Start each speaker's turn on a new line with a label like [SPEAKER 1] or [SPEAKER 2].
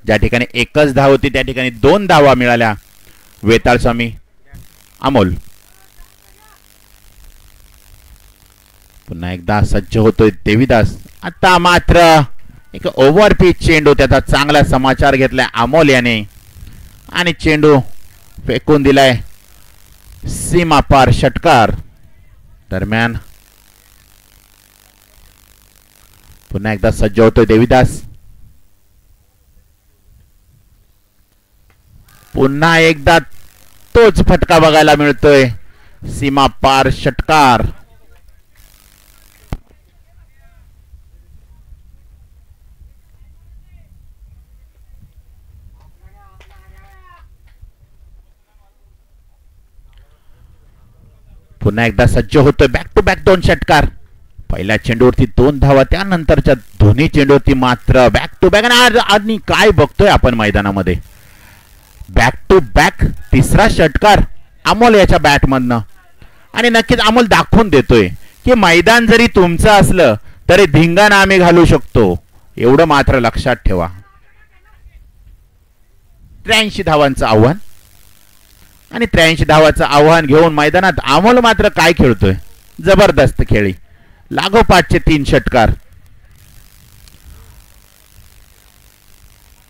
[SPEAKER 1] ज्या ठिकाणी एकच धाव होती त्या ठिकाणी 2 धावा मिळाल्या वेताळ स्वामी. अमोल पुन्हा एकदा सज्ज होतोय देवीदास. आता मात्र एक ओव्हर पिच चेंडू, त्याचा चांगला समाचार घेतलाय अमोल याने आणि चेंडू फेकून दिलाय सीमा पार षटकार. दरम्यान पुन्हा एकदा सज्ज होतोय देवीदास. पुन्हा एकदा तोच फटका बघायला मिळतोय, सीमा पार षटकार. पुन्हा एकदा सज्ज होतोय, बॅक टू बॅक 2 षटकार. पहिल्या चेंडूवरती 2 धावा, त्यानंतरच्या दोन्ही चेंडूवरती मात्र बॅक टू बॅक. आणि काय बघतोय आपण मैदानामध्ये, बॅक टू बॅक 3रा षटकार अमोल याच्या बॅटमधनं. आणि नक्कीच अमोल दाखवून देतोय की मैदान जरी तुमचं असलं तरी धिंगाणा आम्ही घालू शकतो, एवढं मात्र लक्षात ठेवा. 83 धावांचं आव्हान आणि 83 धावाचं आव्हान घेऊन मैदानात अमोल मात्र काय खेळतोय, जबरदस्त खेळी. लागोपाठचे 3 षटकार.